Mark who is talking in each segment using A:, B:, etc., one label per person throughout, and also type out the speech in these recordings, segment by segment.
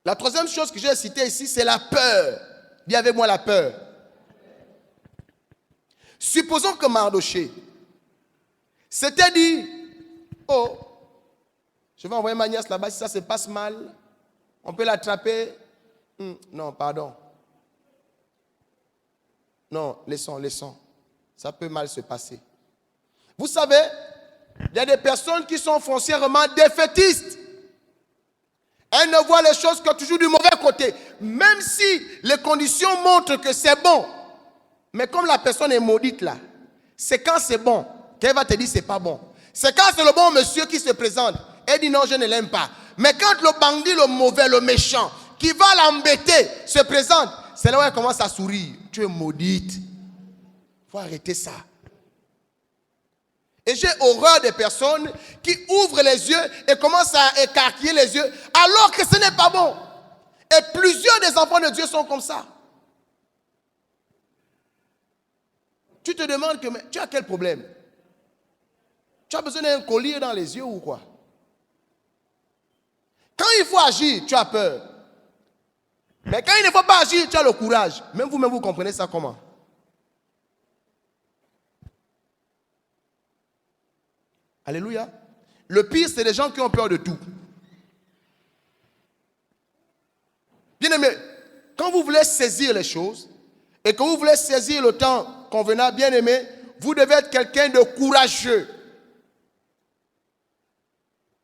A: La troisième chose que j'ai citée ici, c'est la peur. Dis avec moi la peur. Supposons que Mardochée s'était dit, oh, je vais envoyer ma nièce là-bas, si ça se passe mal, on peut l'attraper. Non, pardon. Non, laissons. Ça peut mal se passer. Vous savez, il y a des personnes qui sont foncièrement défaitistes. Elles ne voient les choses que toujours du mauvais côté. Même si les conditions montrent que c'est bon. Mais comme la personne est maudite là, c'est quand c'est bon qu'elle va te dire c'est pas bon. C'est quand c'est le bon monsieur qui se présente. Elle dit non, je ne l'aime pas. Mais quand le bandit, le mauvais, le méchant, qui va l'embêter, se présente, c'est là où elle commence à sourire. Tu es maudite. Il faut arrêter ça. Et j'ai horreur des personnes qui ouvrent les yeux et commencent à écarquiller les yeux alors que ce n'est pas bon. Et plusieurs des enfants de Dieu sont comme ça. Tu te demandes que tu as quel problème? Tu as besoin d'un collier dans les yeux ou quoi? Quand il faut agir, tu as peur. Mais quand il ne faut pas agir, tu as le courage. Même vous-même, vous comprenez ça comment? Alléluia. Le pire, c'est les gens qui ont peur de tout. Bien-aimé, quand vous voulez saisir les choses et que vous voulez saisir le temps convenable, bien-aimé, vous devez être quelqu'un de courageux.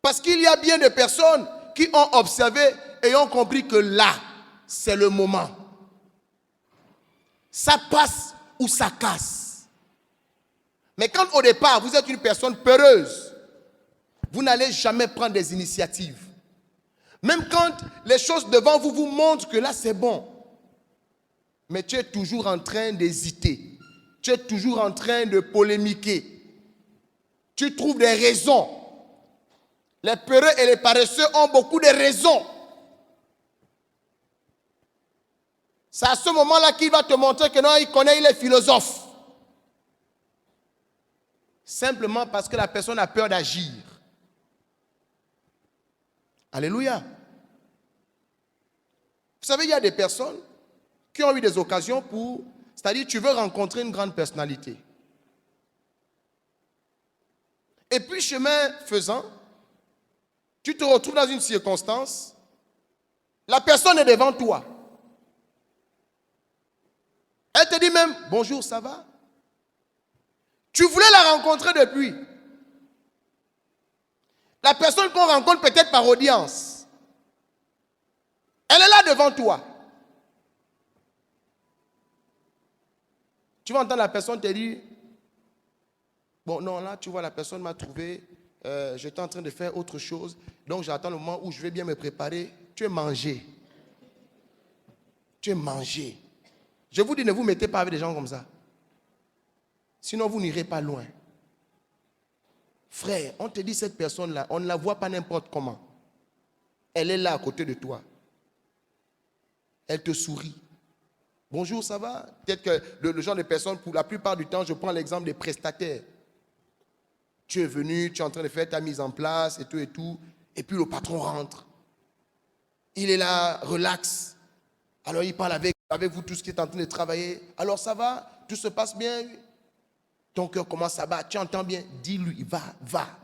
A: Parce qu'il y a bien des personnes qui ont observé et ont compris que là, c'est le moment. Ça passe ou ça casse. Mais quand au départ, vous êtes une personne peureuse, vous n'allez jamais prendre des initiatives. Même quand les choses devant vous vous montrent que là c'est bon. Mais tu es toujours en train d'hésiter. Tu es toujours en train de polémiquer. Tu trouves des raisons. Les peureux et les paresseux ont beaucoup de raisons. C'est à ce moment-là qu'il va te montrer que non, il est philosophe. Simplement parce que la personne a peur d'agir. Alléluia. Vous savez, il y a des personnes qui ont eu des occasions pour... C'est-à-dire, tu veux rencontrer une grande personnalité. Et puis, chemin faisant, tu te retrouves dans une circonstance, la personne est devant toi. Elle te dit même, bonjour, ça va? Tu voulais la rencontrer depuis. La personne qu'on rencontre peut-être par audience. Elle est là devant toi. Tu vas entendre la personne te dire, bon non, là tu vois la personne m'a trouvé, j'étais en train de faire autre chose, donc j'attends le moment où je vais bien me préparer. Tu es mangé. Tu es mangé. Je vous dis, ne vous mettez pas avec des gens comme ça. Sinon, vous n'irez pas loin. Frère, on te dit cette personne-là, on ne la voit pas n'importe comment. Elle est là à côté de toi. Elle te sourit. Bonjour, ça va? Peut-être que le genre de personne, pour la plupart du temps, je prends l'exemple des prestataires. Tu es venu, tu es en train de faire ta mise en place et tout. Et puis le patron rentre. Il est là, relax. Alors il parle avec vous tout ce qui est en train de travailler. Alors ça va? Tout se passe bien? Ton cœur commence à battre. Tu entends bien? Dis-lui, va.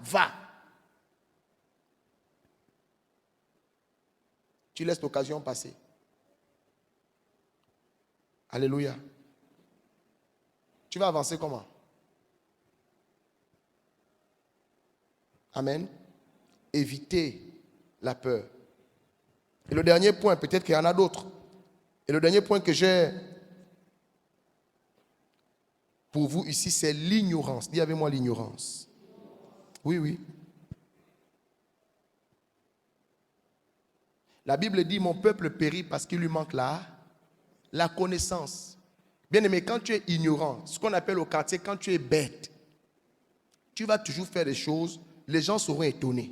A: Tu laisses l'occasion passer. Alléluia. Tu vas avancer comment? Amen. Éviter la peur. Et le dernier point, peut-être qu'il y en a d'autres. Et le dernier point que j'ai pour vous ici, c'est l'ignorance. Dis avec moi l'ignorance. Oui. La Bible dit, mon peuple périt parce qu'il lui manque la connaissance. Bien aimé, quand tu es ignorant, ce qu'on appelle au quartier, quand tu es bête, tu vas toujours faire des choses, les gens seront étonnés.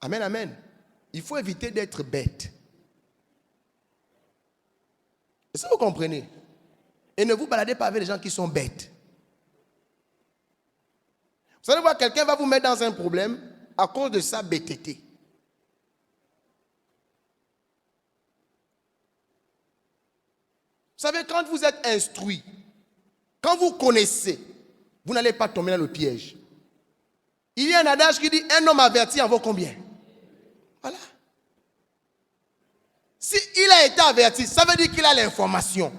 A: Amen. Il faut éviter d'être bête. Est-ce que vous comprenez? Et ne vous baladez pas avec les gens qui sont bêtes. Vous allez voir, quelqu'un va vous mettre dans un problème. à cause de sa bêteté. Vous savez, quand vous êtes instruit, quand vous connaissez, vous n'allez pas tomber dans le piège. Il y a un adage qui dit, un homme averti en vaut combien? Voilà. S'il a été averti, ça veut dire qu'il a l'information.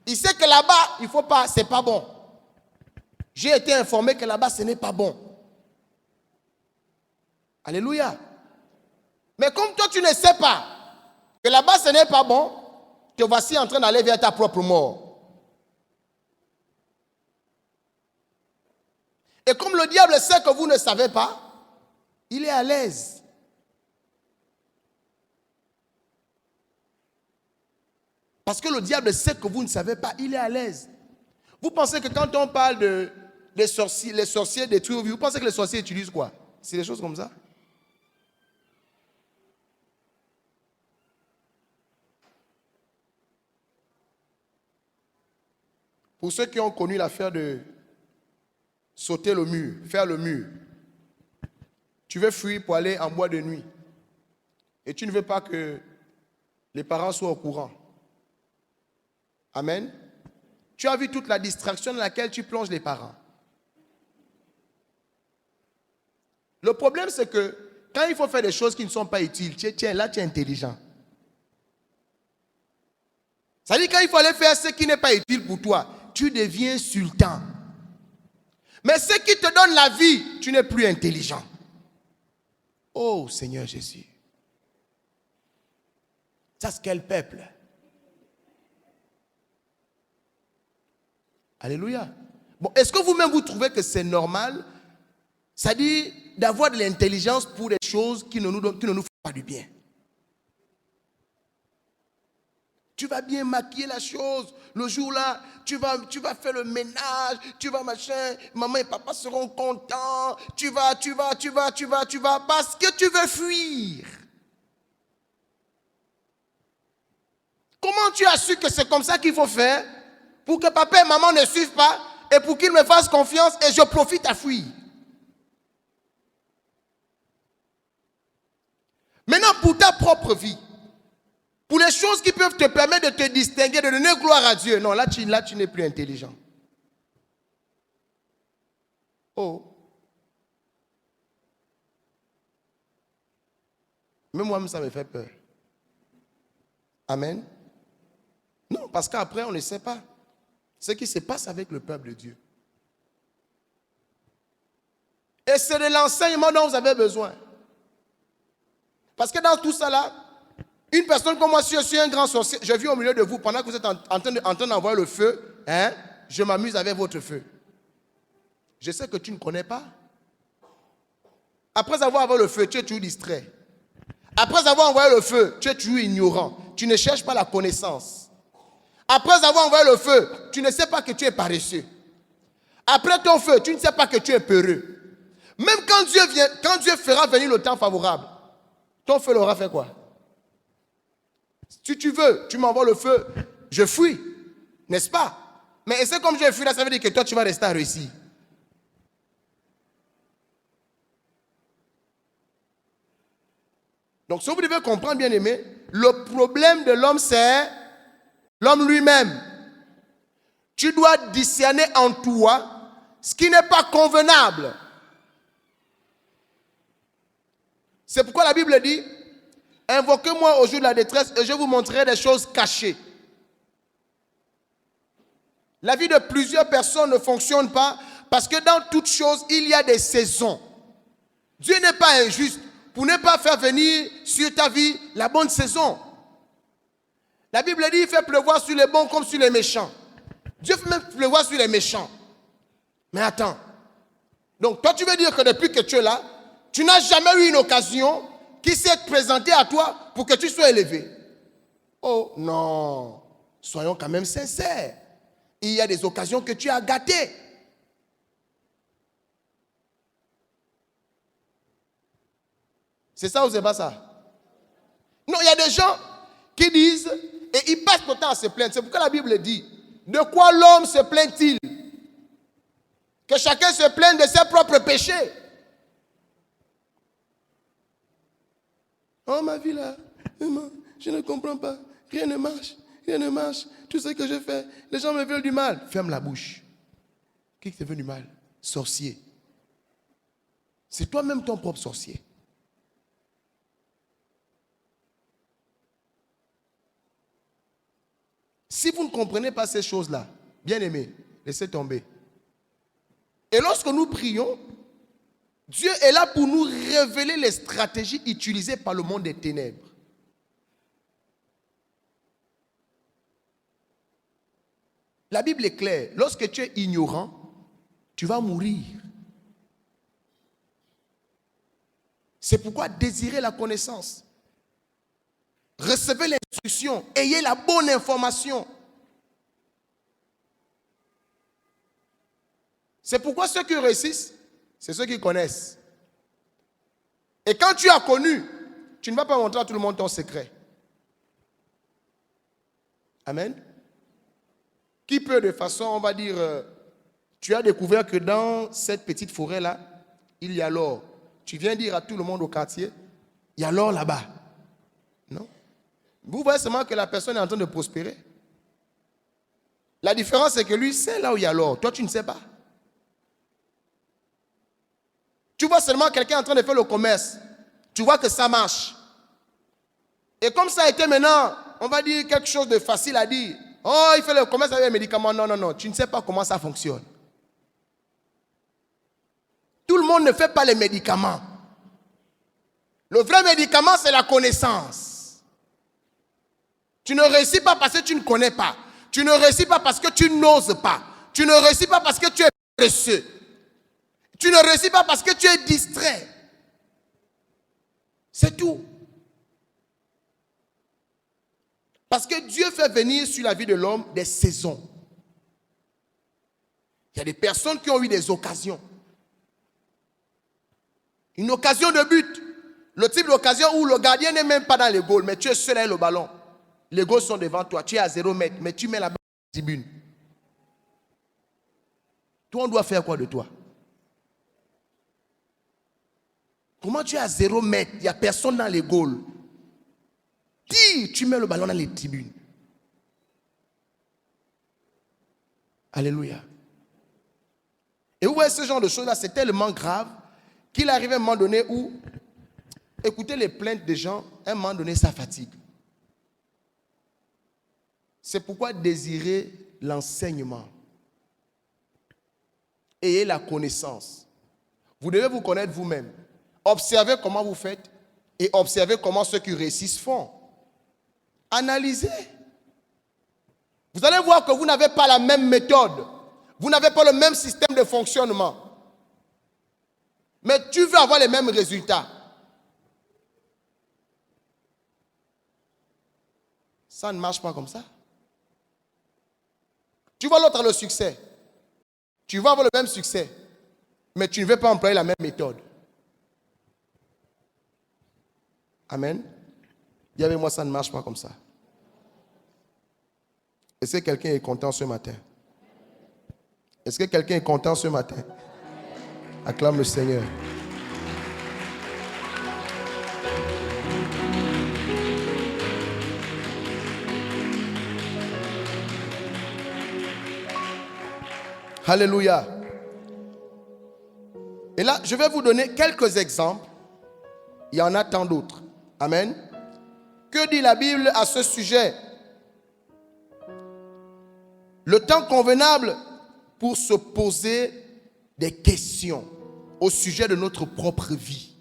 A: Il sait que là-bas, il ne faut pas, c'est pas bon. J'ai été informé que là-bas, ce n'est pas bon. Alléluia. Mais comme toi, tu ne sais pas que là-bas, ce n'est pas bon, te voici en train d'aller vers ta propre mort. Et comme le diable sait que vous ne savez pas, il est à l'aise. Parce que le diable sait que vous ne savez pas, il est à l'aise. Vous pensez que quand on parle les sorciers détruisent, vous pensez que les sorciers utilisent quoi? C'est des choses comme ça? Pour ceux qui ont connu l'affaire de sauter le mur, faire le mur, tu veux fuir pour aller en boîte de nuit et tu ne veux pas que les parents soient au courant. Amen. Tu as vu toute la distraction dans laquelle tu plonges les parents. Le problème, c'est que quand il faut faire des choses qui ne sont pas utiles, là, tu es intelligent. Ça veut dire quand il faut aller faire ce qui n'est pas utile pour toi, tu deviens sultan. Mais ce qui te donne la vie, tu n'es plus intelligent. Oh Seigneur Jésus. Ça, c'est quel peuple? Alléluia. Bon, est-ce que vous-même vous trouvez que c'est normal? C'est-à-dire d'avoir de l'intelligence pour des choses qui ne nous font pas du bien. Tu vas bien maquiller la chose. Le jour-là, tu vas faire le ménage, tu vas machin, maman et papa seront contents. Tu vas, parce que tu veux fuir. Comment tu as su que c'est comme ça qu'il faut faire pour que papa et maman ne suivent pas et pour qu'ils me fassent confiance et je profite à fuir? Maintenant, pour ta propre vie, pour les choses qui peuvent te permettre de te distinguer, de donner gloire à Dieu, non, là tu n'es plus intelligent. Oh. Même moi, ça me fait peur. Amen. Non, parce qu'après, on ne sait pas ce qui se passe avec le peuple de Dieu. Et c'est de l'enseignement dont vous avez besoin. Parce que dans tout ça là, une personne comme moi, si je suis un grand sorcier, je vis au milieu de vous pendant que vous êtes en train d'envoyer le feu, hein, je m'amuse avec votre feu. Je sais que tu ne connais pas. Après avoir envoyé le feu, tu es toujours distrait. Après avoir envoyé le feu, tu es toujours ignorant. Tu ne cherches pas la connaissance. Après avoir envoyé le feu, tu ne sais pas que tu es paresseux. Après ton feu, tu ne sais pas que tu es peureux. Même quand Dieu fera venir le temps favorable, ton feu l'aura fait quoi? Si tu veux, tu m'envoies le feu, je fuis, n'est-ce pas? Mais c'est comme je fuis là, ça veut dire que toi tu vas rester à réussir. Donc si vous devez comprendre, bien aimé, le problème de l'homme, c'est l'homme lui-même. Tu dois discerner en toi ce qui n'est pas convenable. C'est pourquoi la Bible dit, invoquez-moi au jour de la détresse et je vous montrerai des choses cachées. La vie de plusieurs personnes ne fonctionne pas parce que dans toute chose, il y a des saisons. Dieu n'est pas injuste pour ne pas faire venir sur ta vie la bonne saison. La Bible dit, il fait pleuvoir sur les bons comme sur les méchants. Dieu fait même pleuvoir sur les méchants. Mais attends. Donc toi, tu veux dire que depuis que tu es là, tu n'as jamais eu une occasion qui s'est présentée à toi pour que tu sois élevé? Oh non. Soyons quand même sincères. Il y a des occasions que tu as gâtées. C'est ça ou c'est pas ça? Non, il y a des gens qui disent, et ils passent le temps à se plaindre. C'est pourquoi la Bible dit, de quoi l'homme se plaint-il? Que chacun se plaigne de ses propres péchés. Oh, ma vie là, maman, je ne comprends pas. Rien ne marche, rien ne marche. Tout ce que je fais, les gens me veulent du mal. Ferme la bouche. Qui te veut du mal? Sorcier. C'est toi-même ton propre sorcier. Si vous ne comprenez pas ces choses-là, bien aimés, laissez tomber. Et lorsque nous prions, Dieu est là pour nous révéler les stratégies utilisées par le monde des ténèbres. La Bible est claire. Lorsque tu es ignorant, tu vas mourir. C'est pourquoi désirez la connaissance. Recevez l'instruction. Ayez la bonne information. C'est pourquoi ceux qui réussissent, c'est ceux qui connaissent. Et quand tu as connu, tu ne vas pas montrer à tout le monde ton secret. Amen. Qui peut de façon, on va dire, tu as découvert que dans cette petite forêt-là, il y a l'or. Tu viens dire à tout le monde au quartier, il y a l'or là-bas. Non. Vous voyez seulement que la personne est en train de prospérer. La différence, c'est que lui, c'est là où il y a l'or. Toi, tu ne sais pas. Tu vois seulement quelqu'un en train de faire le commerce. Tu vois que ça marche. Et comme ça a été maintenant, on va dire quelque chose de facile à dire. Oh, il fait le commerce avec les médicaments. Non, non, non. Tu ne sais pas comment ça fonctionne. Tout le monde ne fait pas les médicaments. Le vrai médicament, c'est la connaissance. Tu ne réussis pas parce que tu ne connais pas. Tu ne réussis pas parce que tu n'oses pas. Tu ne réussis pas parce que tu es paresseux. Tu ne réussis pas parce que tu es distrait. C'est tout. Parce que Dieu fait venir sur la vie de l'homme des saisons. Il y a des personnes qui ont eu des occasions. Une occasion de but. Le type d'occasion où le gardien n'est même pas dans les goals, mais tu es seul avec le ballon. Les goals sont devant toi. Tu es à 0 mètre, mais tu mets la balle dans la tribune. Toi, on doit faire quoi de toi? Comment tu es à 0 mètre, il n'y a personne dans les goals. Dis, tu mets le ballon dans les tribunes. Alléluia. Et vous voyez ce genre de choses-là, c'est tellement grave qu'il arrive à un moment donné où, écouter les plaintes des gens, à un moment donné, ça fatigue. C'est pourquoi désirez l'enseignement. Ayez la connaissance. Vous devez vous connaître vous-même. Observez comment vous faites et observez comment ceux qui réussissent font. Analysez. Vous allez voir que vous n'avez pas la même méthode. Vous n'avez pas le même système de fonctionnement. Mais tu veux avoir les mêmes résultats. Ça ne marche pas comme ça. Tu vois l'autre a le succès. Tu vas avoir le même succès. Mais tu ne veux pas employer la même méthode. Amen. Dis avec moi, ça ne marche pas comme ça. Est-ce que quelqu'un est content ce matin? Est-ce que quelqu'un est content ce matin? Acclame le Seigneur. Alléluia. Et là, je vais vous donner quelques exemples. Il y en a tant d'autres. Amen. Que dit la Bible à ce sujet? Le temps convenable pour se poser des questions au sujet de notre propre vie.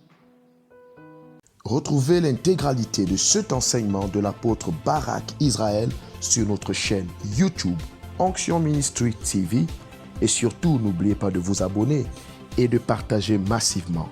B: Retrouvez l'intégralité de cet enseignement de l'apôtre Barak Israël sur notre chaîne YouTube Onction Ministry TV et surtout n'oubliez pas de vous abonner et de partager massivement.